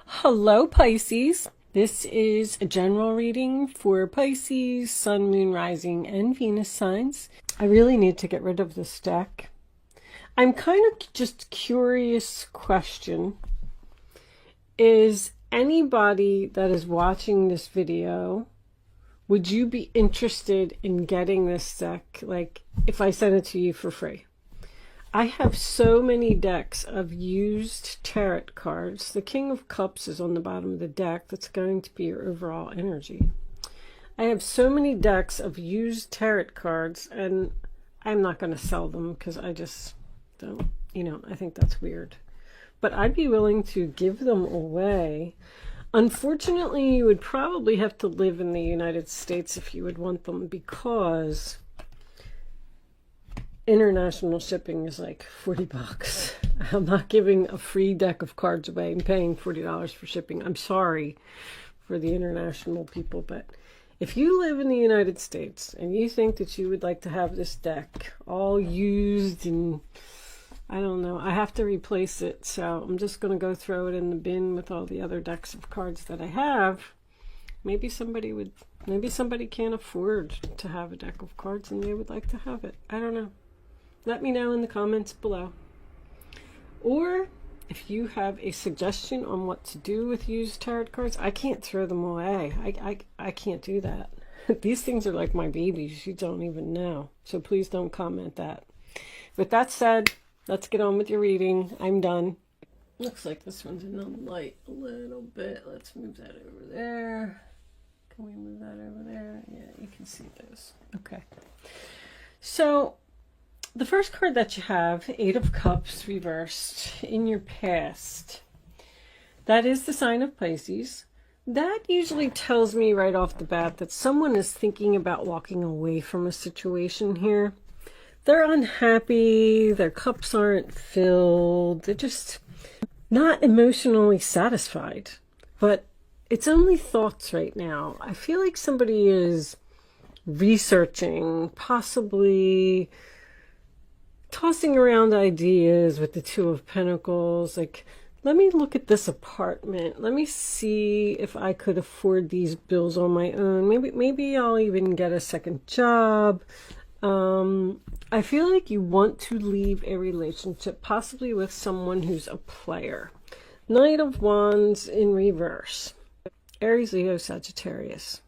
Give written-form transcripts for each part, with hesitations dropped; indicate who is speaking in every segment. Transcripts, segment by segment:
Speaker 1: Hello, Pisces. This is a general reading for Pisces, Sun, Moon, Rising, and Venus signs. I really need to get rid of this deck. I'm kind of just curious question. Is anybody that is watching this video, would you be interested in getting this deck? Like, if I sent it to you for free? I have so many decks of used tarot cards. The King of Cups is on the bottom of the deck. That's going to be your overall energy. I have so many decks of used tarot cards, and I'm not going to sell them because I just don't, I think that's weird. But I'd be willing to give them away. Unfortunately, you would probably have to live in the United States if you would want them, because international shipping is like 40 bucks. I'm not giving a free deck of cards away and paying $40 for shipping. I'm sorry for the international people, but if you live in the United States and you think that you would like to have this deck all used and I don't know, I have to replace it, so I'm just going to go throw it in the bin with all the other decks of cards that I have. Maybe somebody can't afford to have a deck of cards and they would like to have it. I don't know. Let me know in the comments below. Or if you have a suggestion on what to do with used tarot cards, I can't throw them away. I can't do that. These things are like my babies. You don't even know. So please don't comment that. With that said, let's get on with your reading. I'm done. Looks like this one's in the light a little bit. Let's move that over there. Can we move that over there? Yeah, you can see those. Okay. So the first card that you have, Eight of Cups reversed in your past. That is the sign of Pisces. That usually tells me right off the bat that someone is thinking about walking away from a situation here. They're unhappy, their cups aren't filled, they're just not emotionally satisfied. But it's only thoughts right now. I feel like somebody is researching, possibly tossing around ideas with the Two of Pentacles. Like, let me look at this apartment. Let me see if I could afford these bills on my own. Maybe I'll even get a second job. I feel like you want to leave a relationship, possibly with someone who's a player. Knight of Wands in reverse. Aries, Leo, Sagittarius.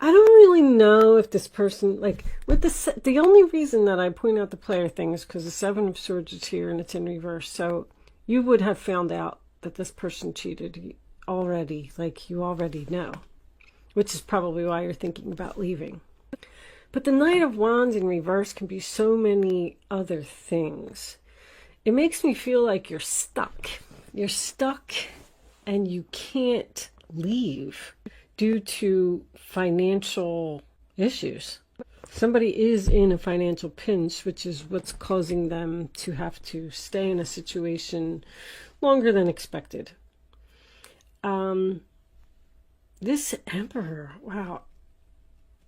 Speaker 1: I don't really know if this person, like, with the only reason that I point out the player thing is because the Seven of Swords is here and it's in reverse. So you would have found out that this person cheated already, like you already know, which is probably why you're thinking about leaving. But the Knight of Wands in reverse can be so many other things. It makes me feel like you're stuck. You're stuck and you can't leave due to financial issues. Somebody is in a financial pinch, which is what's causing them to have to stay in a situation longer than expected. This Emperor, wow.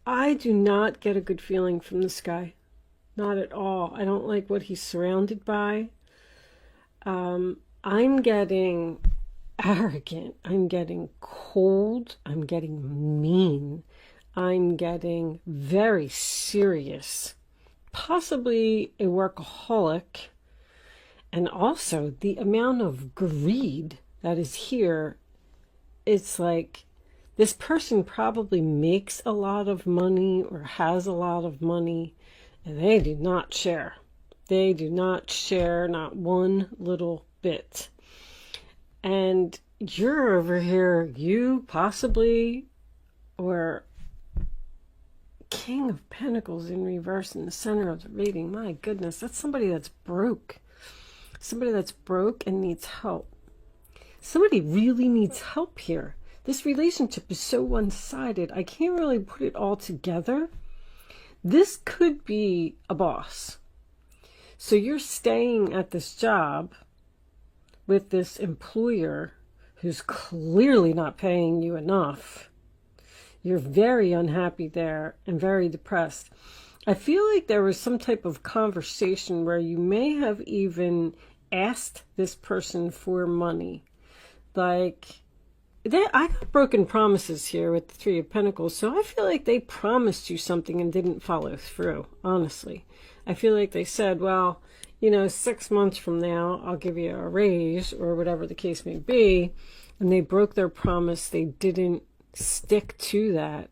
Speaker 1: I do not get a good feeling from this guy. Not at all. I don't like what he's surrounded by. I'm getting arrogant. I'm getting cold. I'm getting mean. I'm getting very serious. Possibly a workaholic. And also the amount of greed that is here. It's like this person probably makes a lot of money or has a lot of money, and they do not share. They do not share, not one little bit. And you're over here, you possibly, or King of Pentacles in reverse in the center of the reading. My goodness, that's somebody that's broke. Somebody that's broke and needs help. Somebody really needs help here. This relationship is so one-sided. I can't really put it all together. This could be a boss. So you're staying at this job with this employer who's clearly not paying you enough. You're very unhappy there and very depressed. I feel like there was some type of conversation where you may have even asked this person for money. like, I got broken promises here with the Three of Pentacles, so I feel like they promised you something and didn't follow through, honestly. I feel like they said, well, you know, 6 months from now, I'll give you a raise, or whatever the case may be, and they broke their promise. They didn't stick to that,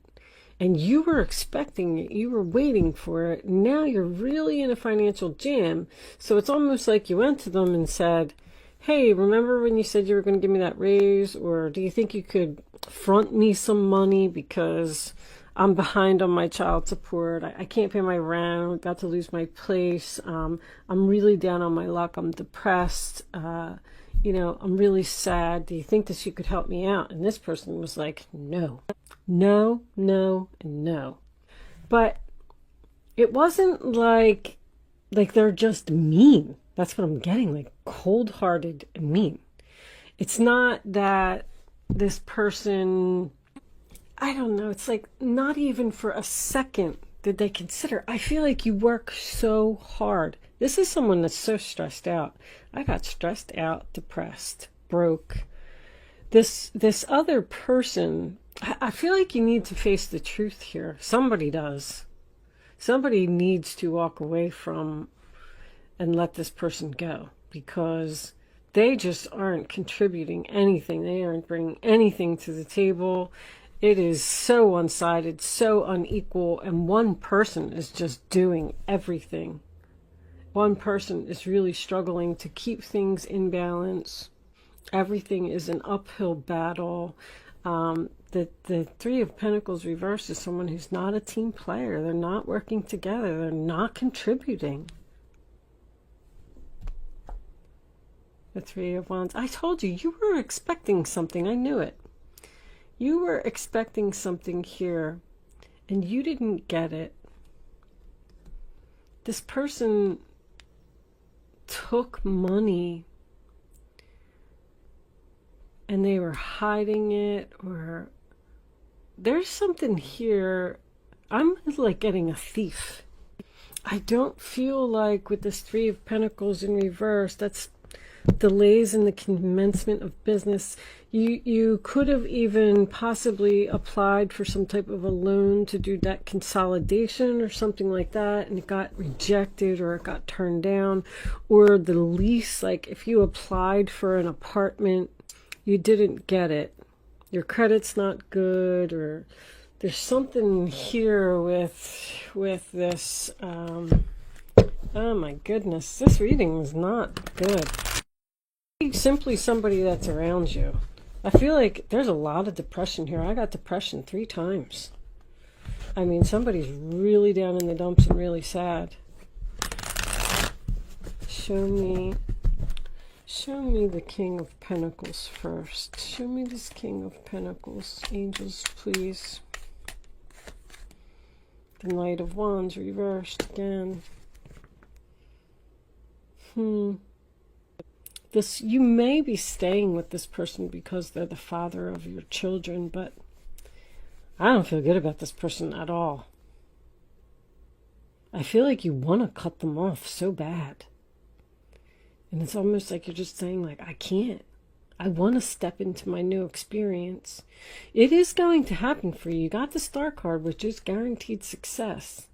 Speaker 1: and you were expecting it. You were waiting for it. Now you're really in a financial jam, so it's almost like you went to them and said, hey, remember when you said you were going to give me that raise? Or do you think you could front me some money because I'm behind on my child support? I can't pay my rent. I'm about to lose my place. I'm really down on my luck. I'm depressed. You know, I'm really sad. Do you think that you could help me out? And this person was like, no, no, no, and no. But it wasn't like they're just mean. That's what I'm getting, like cold-hearted and mean. It's not that this person, I don't know, it's like not even for a second did they consider. I feel like you work so hard. This is someone that's so stressed out. I got stressed out, depressed, broke. This other person, I feel like you need to face the truth here. Somebody does. Somebody needs to walk away from and let this person go, because they just aren't contributing anything. They aren't bringing anything to the table. It is so one-sided, so unequal, and one person is just doing everything. One person is really struggling to keep things in balance. Everything is an uphill battle. The Three of Pentacles reversed is someone who's not a team player. They're not working together. They're not contributing. The Three of Wands. I told you, you were expecting something. I knew it. You were expecting something here, and you didn't get it. This person took money, and they were hiding it, or there's something here. I'm like getting a thief. I don't feel like with this Three of Pentacles in reverse, that's delays in the commencement of business. You could have even possibly applied for some type of a loan to do debt consolidation or something like that, and it got rejected or it got turned down. Or the lease, like if you applied for an apartment, you didn't get it. Your credit's not good, or there's something here with this. Oh my goodness, this reading is not good. Simply somebody that's around you. I feel like there's a lot of depression here. I got depression 3 times. I mean, somebody's really down in the dumps and really sad. Show me the King of Pentacles first. Show me this King of Pentacles. Angels, please. The Knight of Wands reversed again. You may be staying with this person because they're the father of your children, but I don't feel good about this person at all. I feel like you want to cut them off so bad. And it's almost like you're just saying, like, I can't. I want to step into my new experience. It is going to happen for you. You got the Star card, which is guaranteed success.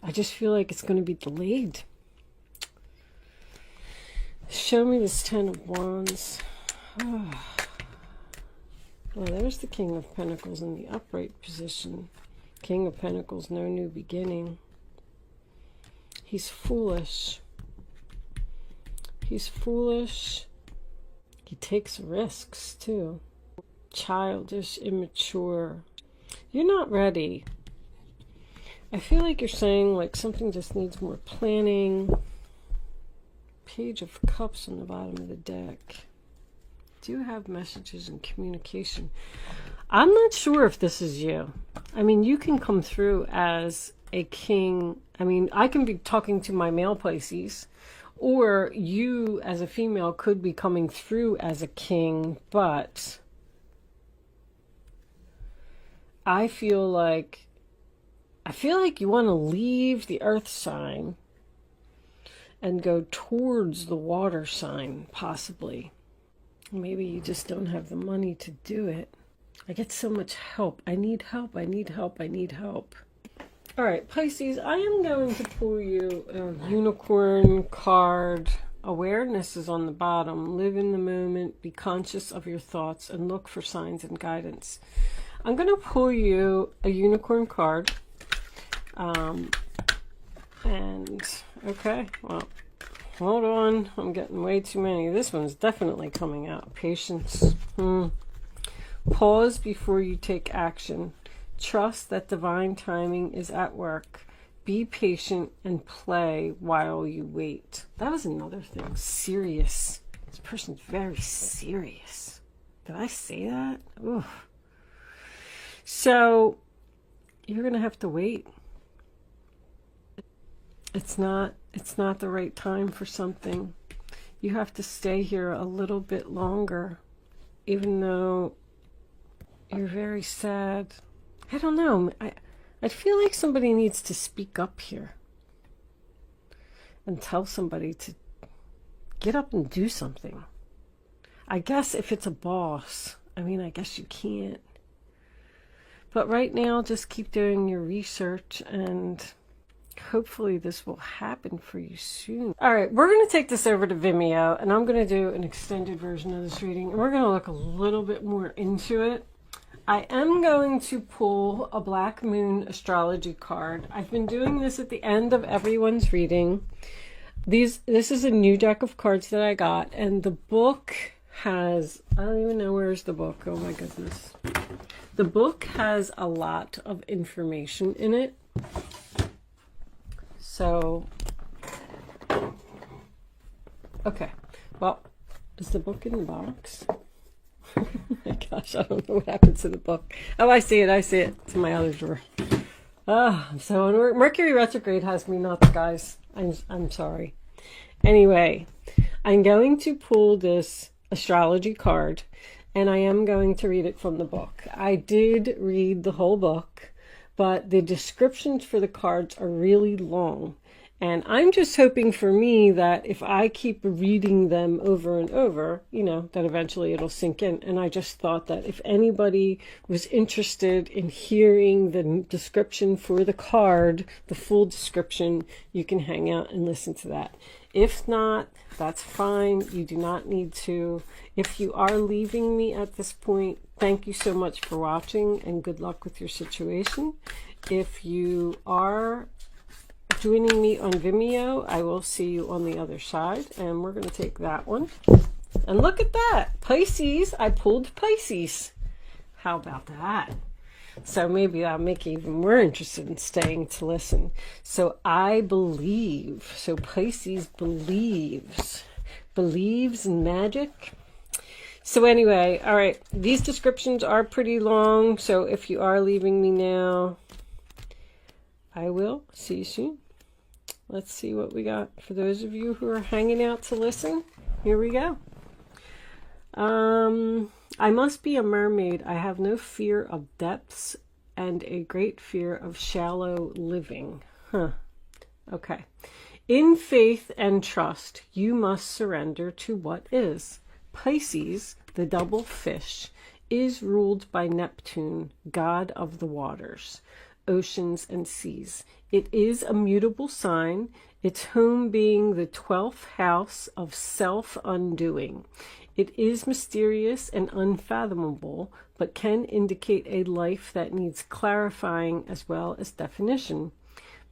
Speaker 1: I just feel like it's going to be delayed. Show me this Ten of Wands. Oh. Well, there's the King of Pentacles in the upright position. King of Pentacles, no new beginning. He's foolish. He's foolish. He takes risks, too. Childish, immature. You're not ready. I feel like you're saying, like, something just needs more planning. Page of Cups on the bottom of the deck. Do you have messages and communication? I'm not sure if this is you. I mean, you can come through as a king. I mean, I can be talking to my male Pisces, or you as a female could be coming through as a king, but I feel like you want to leave the earth sign and go towards the water sign, possibly. Maybe you just don't have the money to do it. I get so much help. I need help. I need help. I need help. All right, Pisces, I am going to pull you a unicorn card. Awareness is on the bottom. Live in the moment. Be conscious of your thoughts and look for signs and guidance. I'm going to pull you a unicorn card. Okay, well, hold on. I'm getting way too many. This one's definitely coming out. Patience. Pause before you take action. Trust that divine timing is at work. Be patient and play while you wait. That was another thing. Serious. This person's very serious. Did I say that? Ooh. So, you're going to have to wait. It's not the right time for something. You have to stay here a little bit longer, even though you're very sad. I don't know. I feel like somebody needs to speak up here and tell somebody to get up and do something. I guess if it's a boss, I mean, I guess you can't. But right now, just keep doing your research, and hopefully this will happen for you soon. All right, we're going to take this over to Vimeo, and I'm going to do an extended version of this reading, and we're going to look a little bit more into it. I am going to pull a Black Moon astrology card. I've been doing this at the end of everyone's reading. This is a new deck of cards that I got, and the book has, I don't even know where's the book. Oh my goodness. The book has a lot of information in it. So, okay. Well, is the book in the box? Oh my gosh, I don't know what happened to the book. Oh, I see it. I see it. It's in my other drawer. Oh, so Mercury retrograde has me nuts, guys. I'm sorry. Anyway, I'm going to pull this astrology card, and I am going to read it from the book. I did read the whole book, but the descriptions for the cards are really long. And I'm just hoping for me that if I keep reading them over and over, you know, that eventually it'll sink in. And I just thought that if anybody was interested in hearing the description for the card, the full description, you can hang out and listen to that. If not, that's fine. You do not need to. If you are leaving me at this point, thank you so much for watching, and good luck with your situation. If you are joining me on Vimeo, I will see you on the other side, and we're going to take that one. And look at that, Pisces. I pulled Pisces. How about that? So maybe that'll make you even more interested in staying to listen. So I believe, so Pisces believes in magic. So anyway, all right, these descriptions are pretty long, so if you are leaving me now, I will see you soon. Let's see what we got. For those of you who are hanging out to listen, here we go. I must be a mermaid. I have no fear of depths and a great fear of shallow living. Okay. In faith and trust, you must surrender to what is. Pisces, the double fish, is ruled by Neptune, god of the waters, oceans, and seas. It is a mutable sign, its home being the 12th house of self-undoing. It is mysterious and unfathomable, but can indicate a life that needs clarifying as well as definition.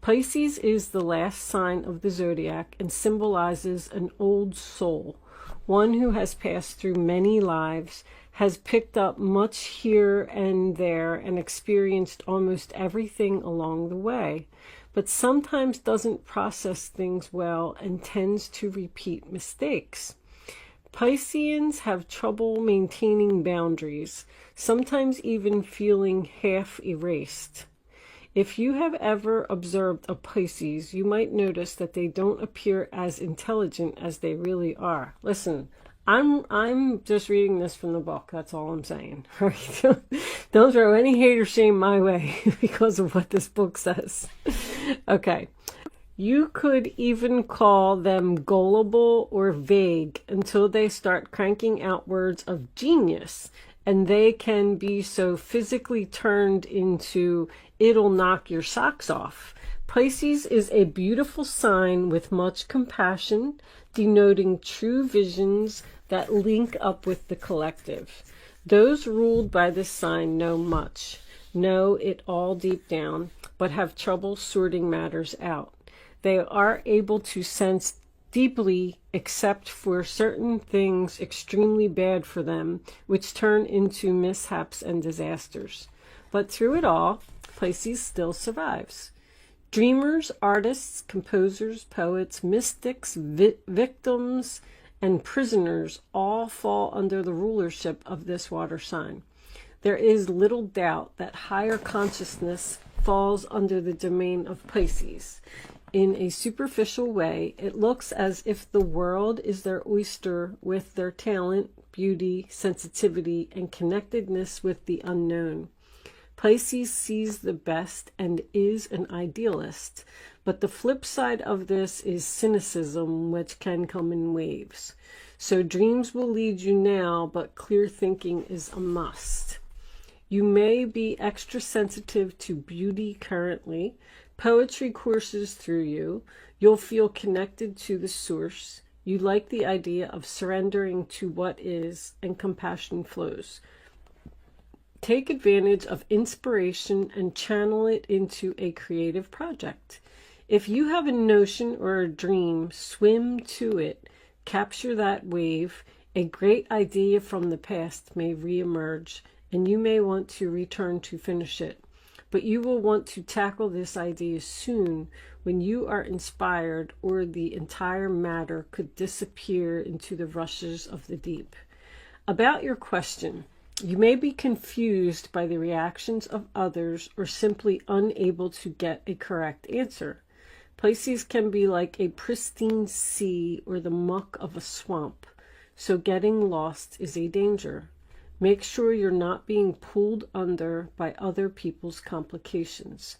Speaker 1: Pisces is the last sign of the zodiac and symbolizes an old soul, one who has passed through many lives, has picked up much here and there, and experienced almost everything along the way, but sometimes doesn't process things well and tends to repeat mistakes. Pisceans have trouble maintaining boundaries, sometimes even feeling half erased. If you have ever observed a Pisces, you might notice that they don't appear as intelligent as they really are. Listen, I'm just reading this from the book. That's all I'm saying. Don't throw any hate or shame my way because of what this book says. Okay. You could even call them gullible or vague until they start cranking out words of genius, and they can be so physically turned into "it'll knock your socks off." Pisces is a beautiful sign with much compassion, denoting true visions that link up with the collective. Those ruled by this sign know much, know it all deep down, but have trouble sorting matters out. They are able to sense deeply, except for certain things extremely bad for them, which turn into mishaps and disasters. But through it all, Pisces still survives. Dreamers, artists, composers, poets, mystics, victims, and prisoners all fall under the rulership of this water sign. There is little doubt that higher consciousness falls under the domain of Pisces. In a superficial way, it looks as if the world is their oyster with their talent, beauty, sensitivity, and connectedness with the unknown. Pisces sees the best and is an idealist, but the flip side of this is cynicism, which can come in waves. So dreams will lead you now, but clear thinking is a must. You may be extra sensitive to beauty currently. Poetry courses through you. You'll feel connected to the source. You like the idea of surrendering to what is, and compassion flows. Take advantage of inspiration and channel it into a creative project. If you have a notion or a dream, swim to it. Capture that wave. A great idea from the past may reemerge, and you may want to return to finish it. But you will want to tackle this idea soon when you are inspired, or the entire matter could disappear into the rushes of the deep. About your question, you may be confused by the reactions of others or simply unable to get a correct answer. Pisces can be like a pristine sea or the muck of a swamp, so getting lost is a danger. Make sure you're not being pulled under by other people's complications.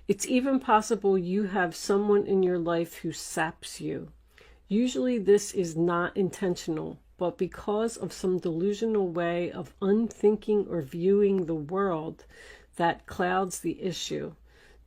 Speaker 1: It's even possible you have someone in your life who saps you. Usually this is not intentional, but because of some delusional way of unthinking or viewing the world that clouds the issue.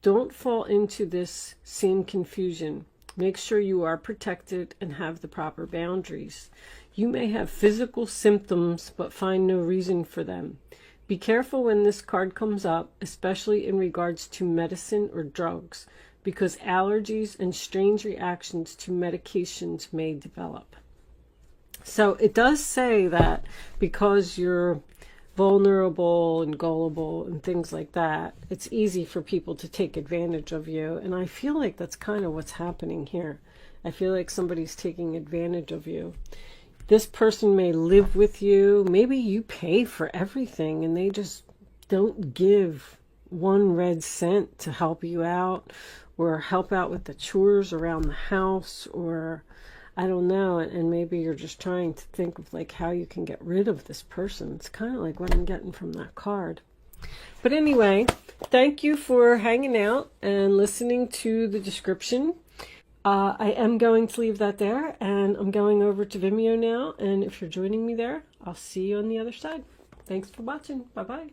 Speaker 1: Don't fall into this same confusion. Make sure you are protected and have the proper boundaries. You may have physical symptoms, but find no reason for them. Be careful when this card comes up, especially in regards to medicine or drugs, because allergies and strange reactions to medications may develop. So it does say that because you're vulnerable and gullible and things like that, it's easy for people to take advantage of you. And I feel like that's kind of what's happening here. I feel like somebody's taking advantage of you. This person may live with you. Maybe you pay for everything and they just don't give one red cent to help you out or help out with the chores around the house, or I don't know, and maybe you're just trying to think of like how you can get rid of this person. It's kind of like what I'm getting from that card. But anyway, thank you for hanging out and listening to the description. I am going to leave that there, and I'm going over to Vimeo now, and if you're joining me there, I'll see you on the other side. Thanks for watching. Bye-bye.